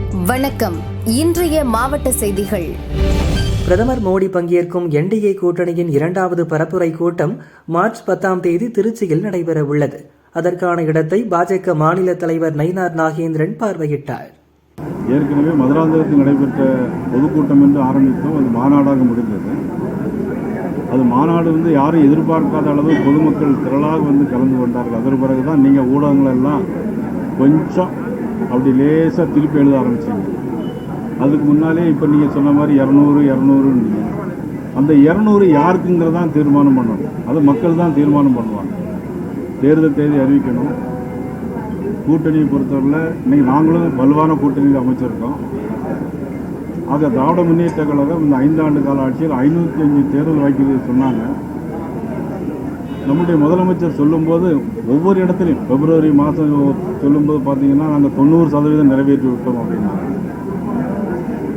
வணக்கம். இன்றைய மாவட்ட செய்திகள். பிரதமர் மோடி பங்கேற்கும் என்டிஏ கூட்டணியின் 2வது பரப்புரை கூட்டம் மார்ச் 10ஆம் தேதி திருச்சியில் நடைபெற உள்ளது. அதற்கான இடத்தை பாஜக மாநில தலைவர் நயினார் நாகேந்திரன் பார்வையிட்டார். ஏற்கனவே மதுராந்தகத்தில் நடைபெற்ற பொதுக்கூட்டம் என்று ஆரம்பித்தோம். அது மாநாடாக முடிந்தது. அது மாநாடு யாரும் எதிர்பார்க்காத அளவு பொதுமக்கள் திரளாக கலந்து கொண்டார்கள். அதற்கு பிறகுதான் நீங்கள் ஊடகங்கள் எல்லாம் கொஞ்சம் அப்படி லேசாக திருப்பி எழுத ஆரம்பிச்சிங்க. அதுக்கு முன்னாலே இப்போ நீங்கள் சொன்ன மாதிரி 200 அந்த 200 யாருக்குங்கிறதான் தீர்மானம் பண்ணணும். அது மக்கள் தான் தீர்மானம் பண்ணுவாங்க. தேர்தல் தேதி அறிவிக்கணும். கூட்டணியை பொறுத்தவரையில் இன்னைக்கு நாங்களும் வலுவான கூட்டணியில் அமைச்சிருக்கோம். ஆக திராவிட முன்னேற்ற கழகம் இந்த 5 ஆண்டு கால ஆட்சியில் 505 தேர்தல் வாய்க்கிறது சொன்னாங்க. நம்முடைய முதலமைச்சர் சொல்லும்போது ஒவ்வொரு இடத்துலையும் பிப்ரவரி மாதம் சொல்லும்போது பார்த்தீங்கன்னா நாங்கள் 90% நிறைவேற்றி விட்டோம் அப்படின்னாங்க.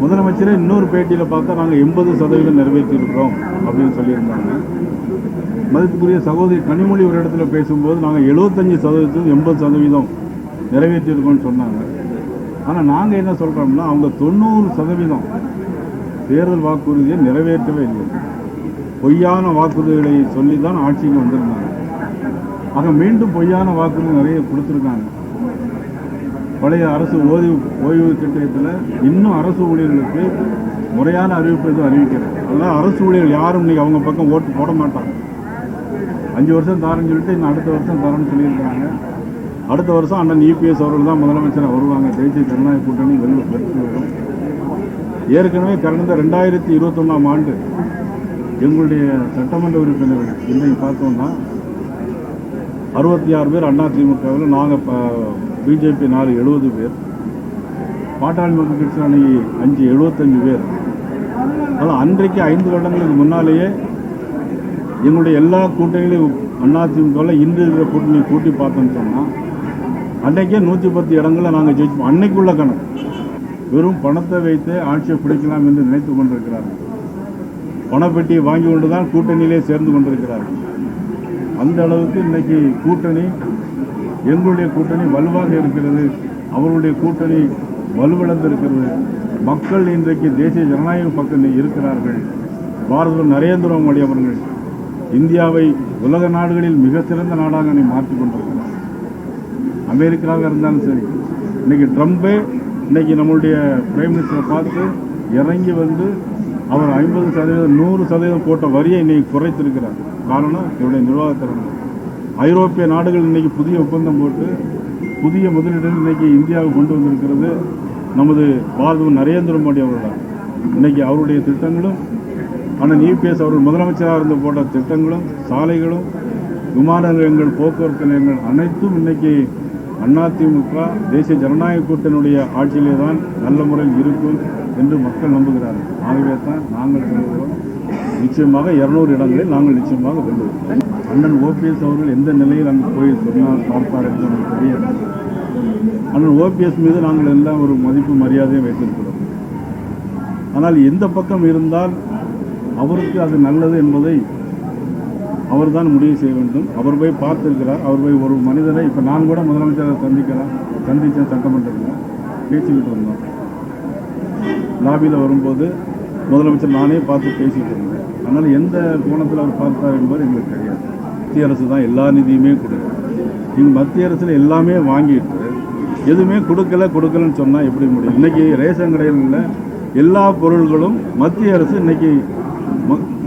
முதலமைச்சரே இன்னொரு பேட்டியில் பார்த்தா நாங்கள் 80% நிறைவேற்றியிருக்கிறோம் அப்படின்னு சொல்லியிருந்தாங்க. மதிப்புக்குரிய சகோதரி கனிமொழி ஒரு இடத்துல பேசும்போது நாங்கள் 75% 80% நிறைவேற்றியிருக்கோம்னு சொன்னாங்க. ஆனால் நாங்கள் என்ன சொல்கிறோம்னா அவங்க 90% தேர்தல் வாக்குறுதியை நிறைவேற்றவே இல்லை. பொய்யான வாக்குறுதிகளை சொல்லி தான் ஆட்சிக்கு வந்திருந்தாங்க. ஆக மீண்டும் பொய்யான வாக்குறுதி நிறைய கொடுத்துருக்காங்க. பழைய அரசு ஓய்வு திட்டத்தில் இன்னும் அரசு ஊழியர்களுக்கு முறையான அறிவிப்பு எதுவும் அறிவிக்கிறது. அதனால் அரசு ஊழியர்கள் யாரும் இன்னைக்கு அவங்க பக்கம் ஓட்டு போட மாட்டாங்க. 5 வருஷம் தரேன்னு சொல்லிட்டு இன்னும் அடுத்த வருஷம் தரேன்னு சொல்லியிருக்கிறாங்க. அடுத்த வருஷம் அண்ணன் இபிஎஸ் அவர்கள் தான் முதலமைச்சராக வருவாங்க. தேசிய ஜனநாயக கூட்டணி வெற்றி வரும். ஏற்கனவே கடந்த 2021ஆம் ஆண்டு எங்களுடைய சட்டமன்ற உறுப்பினர்கள் இன்றைக்கு பார்த்தோம்னா 66 பேர் அதிமுகவில், நாங்கள் பிஜேபி 70 பேர், பாட்டாளி மக்கள் கட்சி அன்னைக்கு 75 பேர். அதனால் அன்றைக்கு 5 வருடங்களுக்கு முன்னாலேயே எங்களுடைய எல்லா கூட்டணிகளையும் அதிமுகவில் இன்று இருக்கிற கூட்டணியை கூட்டி பார்த்தோம்னு சொன்னால் அன்றைக்கே 110 இடங்களில் நாங்கள் ஜெயிச்சோம். அன்னைக்குள்ள கணக்கு. வெறும் பணத்தை வைத்து ஆட்சியை பிடிக்கலாம் என்று நினைத்து கொண்டிருக்கிறார்கள். பணப்பெட்டியை வாங்கி கொண்டு தான் கூட்டணியிலே சேர்ந்து கொண்டிருக்கிறார்கள். அந்த அளவுக்கு இன்னைக்கு கூட்டணி, எங்களுடைய கூட்டணி வலுவாக இருக்கிறது. அவருடைய கூட்டணி வலுவிழந்து இருக்கிறது. மக்கள் இன்றைக்கு தேசிய ஜனநாயக பக்கம் இருக்கிறார்கள். பாரத நரேந்திர மோடி அவர்கள் இந்தியாவை உலக நாடுகளில் மிக சிறந்த நாடாக மாற்றிக் கொண்டிருக்கிறார். அமெரிக்காவாக இருந்தாலும் சரி, இன்னைக்கு ட்ரம்பே இன்னைக்கு நம்மளுடைய பிரைம் மினிஸ்டரை பார்த்து இறங்கி அவர் 50% 100% போட்ட வரியை இன்னைக்கு குறைத்திருக்கிறார். காரணம் இவருடைய நிர்வாகத்திறன். ஐரோப்பிய நாடுகள் இன்னைக்கு புதிய ஒப்பந்தம் போட்டு புதிய முதலீடுகள் இன்னைக்கு இந்தியாவுக்கு கொண்டு வந்திருக்கிறது நமது பாரத நரேந்திர மோடி அவர்கள். இன்னைக்கு அவருடைய திட்டங்களும் அண்ணன் இபிஎஸ் அவர்கள் முதலமைச்சராக இருந்து போட்ட திட்டங்களும், சாலைகளும், விமான நிலையங்கள், போக்குவரத்து நிலையங்கள் அனைத்தும் இன்னைக்கு அதிமுக தேசிய ஜனநாயக கூட்டணியுடைய ஆட்சியிலே தான் நல்ல முறையில் இருக்கும் என்று மக்கள் நம்புகிறார்கள். ஆகவே தான் நாங்கள் சொல்கிறோம், நிச்சயமாக 200 இடங்களில் நாங்கள் நிச்சயமாக வெல்லுவோம். அண்ணன் ஓபிஎஸ் அவர்கள் எந்த நிலையில் அங்கு போய் சொன்னார் பார்ப்பார் என்று நமக்கு தெரியாது. அண்ணன் ஓபிஎஸ் மீது நாங்கள் எல்லாம் ஒரு மதிப்பு மரியாதையை வைத்திருக்கிறோம். ஆனால் எந்த பக்கம் இருந்தால் அவருக்கு அது நல்லது என்பதை அவர் தான் முடிவு செய்ய வேண்டும். அவர் போய் பார்த்திருக்கிறார். அவர் போய் ஒரு மனிதரை, இப்போ நான் கூட முதலமைச்சரை சந்தித்தேன். சட்டமன்றத்தில் பேசிக்கிட்டு வந்தோம். லாபியில் வரும்போது முதலமைச்சர் நானே பார்த்து பேசிக்கிட்டு இருந்தேன். அதனால் எந்த கோணத்தில் அவர் பார்த்தார் என்பது எங்களுக்கு தெரியாது. மத்திய அரசு தான் எல்லா நிதியுமே கொடுக்கும். நீங்கள் மத்திய அரசில் எல்லாமே வாங்கிட்டு எதுவுமே கொடுக்கலன்னு சொன்னால் எப்படி முடியும்? இன்றைக்கி ரேஷன் கடைகளில் எல்லா பொருள்களும் மத்திய அரசு இன்னைக்கு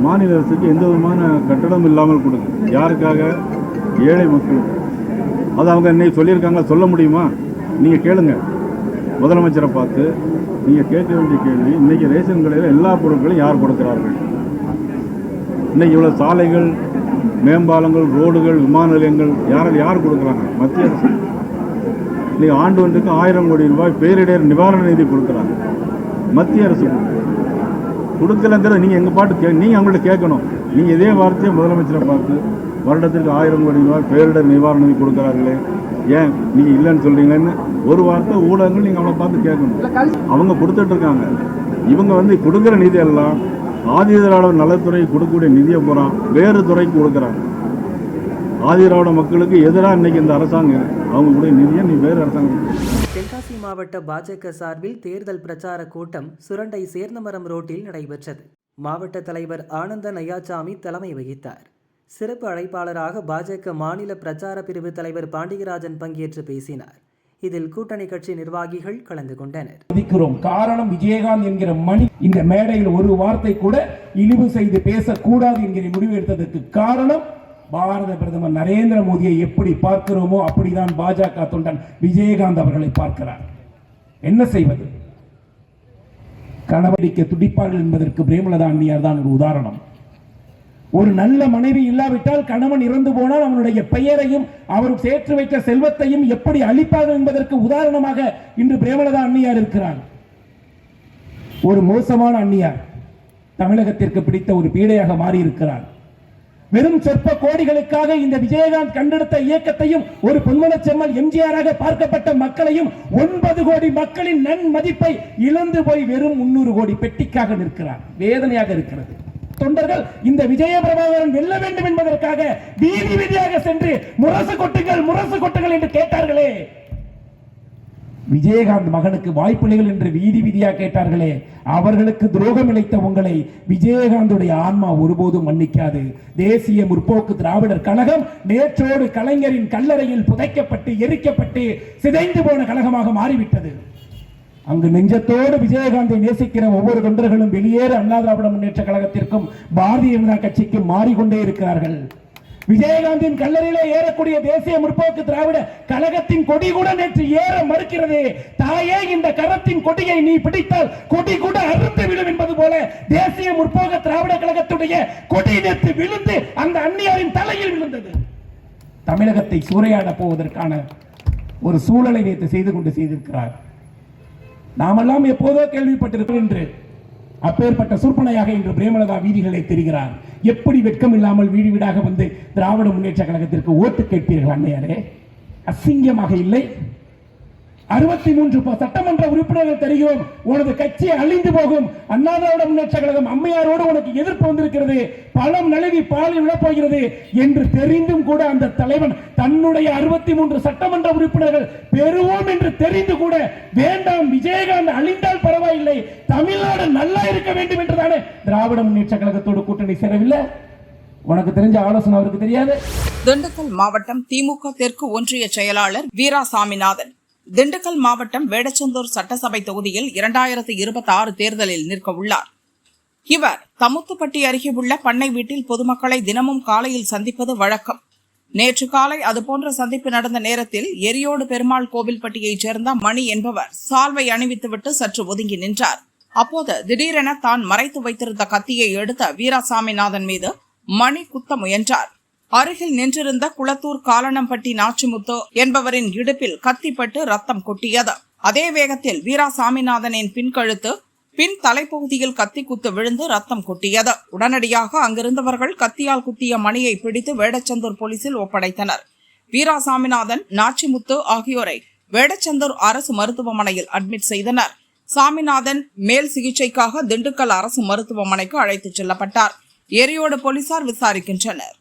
மாநில அரசுக்கு எந்த விதமான கட்டணம் இல்லாமல் கொடுக்குது. யாருக்காக? ஏழை மக்களுக்கு. அது அவங்க இன்னைக்கு சொல்லியிருக்காங்களா? சொல்ல முடியுமா? நீங்கள் கேளுங்க முதலமைச்சரை பார்த்து. நீங்கள் கேட்க வேண்டிய கேள்வி, இன்னைக்கு ரேஷன் கடையில் எல்லா பொருட்களையும் யார் கொடுக்கிறார்கள்? இன்னைக்கு இவ்வளோ சாலைகள், மேம்பாலங்கள், ரோடுகள், விமான நிலையங்கள் யார் கொடுக்குறாங்க? மத்திய அரசு. இன்னைக்கு ஆண்டு ஒன்றுக்கு 1000 கோடி ரூபாய் பேரிடர் நிவாரண நிதி கொடுக்குறாங்க. மத்திய அரசு கொடுக்கலங்கிறத நீங்கள் எங்கள் பாட்டு நீங்கள் அவங்கள்ட்ட கேட்கணும். நீங்கள் இதே வார்த்தையை முதலமைச்சரை பார்த்து வருடத்திற்கு 1000 கோடி ரூபாய் பேரிடர் நிவாரண நிதி கொடுக்குறாங்களே, ஏன் நீங்கள் இல்லைன்னு சொல்கிறீங்களேன்னு ஒரு வார்த்தை ஊடகங்கள் நீங்கள் அவளை பார்த்து கேட்கணும். அவங்க கொடுத்துட்ருக்காங்க. இவங்க கொடுக்குற நிதி எல்லாம் ஆதி திராவிடர் நலத்துறை கொடுக்கக்கூடிய நிதியை பூரா வேறு துறைக்கு கொடுக்குறாங்க. ஆதி திராவிட மக்களுக்கு எதிராக இன்னைக்கு இந்த அரசாங்கம் அவங்களுடைய நிதியை நீ வேறு அரசாங்கம். தென்காசி மாவட்ட பாஜக சார்பில் தேர்தல் பிரச்சார கூட்டம் சுரண்டை சேர்ந்தமரம் ரோட்டில் நடைபெற்றது. மாவட்ட தலைவர் ஆனந்த நையாச்சாமி தலைமை வகித்தார். சிறப்பு அழைப்பாளராக பாஜக மாநில பிரச்சார பிரிவு தலைவர் பாண்டியராஜன் பங்கேற்று பேசினார். இதில் கூட்டணி கட்சி நிர்வாகிகள் கலந்து கொண்டனர். காரணம் விஜயகாந்த் என்கிற மணி இந்த மேடையில் ஒரு வார்த்தை கூட இழிவு செய்து பேசக்கூடாது என்கிற முடிவு எடுத்ததற்கு காரணம் பாரத பிரதமர் நரேந்திர மோடியை எப்படி பார்க்கிறோமோ அப்படிதான் பாஜக தொண்டன் விஜயகாந்த் அவர்களை பார்க்கிறார். என்ன செய்வது? கணவடிக்க துடிப்பார்கள் என்பதற்கு பிரேமலதா அண்ணியார் தான் ஒரு உதாரணம். ஒரு நல்ல மனைவி இல்லாவிட்டால் கணவன் இறந்து போனால் அவனுடைய பெயரையும் அவர் சேர்த்து வைத்த செல்வத்தையும் எப்படி அளிப்பார்கள் என்பதற்கு உதாரணமாக இன்று பிரேமலதா அண்ணியார் இருக்கிறார். ஒரு மோசமான அண்ணியார் தமிழகத்திற்கு பிடித்த ஒரு பீடையாக மாறி இருக்கிறார். வெறும் சொற்ப கோடிகளுக்காக இந்த விஜயகாந்த் கண்டெடுத்த இயக்கத்தையும் ஒரு பொன்மனச்செம்மல் எம்ஜிஆராக பார்க்கப்பட்ட மக்களையும் 9 கோடி மக்களின் நன்மதிப்பை இழந்து போய் வெறும் 300 கோடி பெட்டிக்காக நிற்கிறார். வேதனையாக இருக்கிறது. தொண்டர்கள் இந்த விஜய பிரபாகரன் வெல்ல வேண்டும் என்பதற்காக வீதி வீதியாக சென்று முரசு கொட்டுங்கள் என்று கேட்டார்களே. விஜயகாந்த் மகனுக்கு வாய்ப்புகள் என்று வீதி வீதியாக கேட்டார்களே, அவர்களுக்கு துரோகம் இழைத்த உங்களை விஜயகாந்துடைய ஆன்மா ஒருபோதும் மன்னிக்காது. தேசிய முற்போக்கு திராவிடர் கழகம் நேற்றோடு கலைஞரின் கல்லறையில் புதைக்கப்பட்டு எரிக்கப்பட்டு சிதைந்து போன கழகமாக மாறிவிட்டது. அங்கு நெஞ்சத்தோடு விஜயகாந்தை நேசிக்கிற ஒவ்வொரு தொண்டர்களும் வெளியேற அண்ணா திராவிட முன்னேற்ற கழகத்திற்கும் பாரதிய ஜனதா கட்சிக்கும் மாறிக்கொண்டே இருக்கிறார்கள். விஜயகாந்தின் கல்லறையிலே ஏறக்கூடிய தேசிய முற்போக்கு திராவிட கழகத்தின் கொடி கூட நேற்று ஏற மறுக்கிறது. தாயே, இந்த கரத்தின் கொடியை நீ பிடித்தால் கொடி கூட அறுந்து விடும் என்பது போல தேசிய முற்போக்கு திராவிட கழகத்துடைய கொடி நேற்று விழுந்து அந்த அந்நியாரின் தலையில் விழுந்தது. தமிழகத்தை சூறையாட போவதற்கான ஒரு சூழலை நேற்று செய்திருக்கிறார். நாமெல்லாம் எப்போதோ கேள்விப்பட்டிருக்கிறோம் என்று அப்பேற்பட்ட சூர்பனையாக இன்று பிரேமலதா வீதிகளை தெரிகிறார். எப்படி வெட்கம் இல்லாமல் வீடு வீடாக வந்து திராவிட முன்னேற்ற கழகத்திற்கு ஓட்டு கேட்பீர்கள் அன்னையாரே? அசிங்கமாக இல்லை? 63 சட்டமன்ற உறுப்பினர்கள் தெரிகிறோம். உனது கட்சி அழிந்து போகும். அண்ணா திராவிட முன்னேற்ற கழகம் அம்மையாரோடு உனக்கு எதிர்ப்பு வந்திருக்கிறது. பழம் நழுவி பாலில் விழப்போகிறது என்று தெரிந்தும் கூட அந்த தலைவன் தன்னுடைய 63 சட்டமன்ற உறுப்பினர்கள் பெறுவோம் என்று தெரிந்து கூட வேண்டாம், விஜயகாந்த் அழிந்தால் பரவாயில்லை, தமிழ்நாடு நல்லா இருக்க வேண்டும் என்றுதானே திராவிட முன்னேற்ற கழகத்தோடு கூட்டணி சேரவில்லை? உனக்கு தெரிஞ்ச ஆலோசனை அவருக்கு தெரியாது. திண்டுக்கல் மாவட்டம் திமுக தெற்கு ஒன்றிய செயலாளர் வீரா சாமிநாதன் திண்டுக்கல் மாவட்டம் வேடச்சந்தூர் சட்டசபை தொகுதியில் 2026 தேர்தலில் நிற்க உள்ளார். இவர் தமுத்துப்பட்டி அருகே உள்ள பண்ணை வீட்டில் பொதுமக்களை தினமும் காலையில் சந்திப்பது வழக்கம். நேற்று காலை அதுபோன்ற சந்திப்பு நடந்த நேரத்தில் எரியோடு பெருமாள் கோவில்பட்டியைச் சேர்ந்த மணி என்பவர் சால்வை அணிவித்துவிட்டு சற்று ஒதுங்கி நின்றார். அப்போது திடீரென தான் மறைத்து வைத்திருந்த கத்தியை எடுத்த வீரா சாமிநாதன் மீது மணி குத்த முயன்றார். அருகில் நின்றிருந்த குளத்தூர் காலனம்பட்டி நாச்சிமுத்து என்பவரின் இடுப்பில் கத்திப்பட்டு ரத்தம் கொட்டியது. அதே வேகத்தில் வீரா சாமிநாதனின் பின்கழுத்து பின் தலைப்பகுதியில் கத்தி குத்து விழுந்து ரத்தம் கொட்டியது. உடனடியாக அங்கிருந்தவர்கள் கத்தியால் குத்திய மணியை பிடித்து வேடச்சந்தூர் போலீசில் ஒப்படைத்தனர். வீரா சாமிநாதன், நாச்சிமுத்து ஆகியோரை வேடச்சந்தூர் அரசு மருத்துவமனையில் அட்மிட் செய்தனர். சாமிநாதன் மேல் சிகிச்சைக்காக திண்டுக்கல் அரசு மருத்துவமனைக்கு அழைத்துச் செல்லப்பட்டார். எரியோடு போலீசார் விசாரிக்கின்றனர்.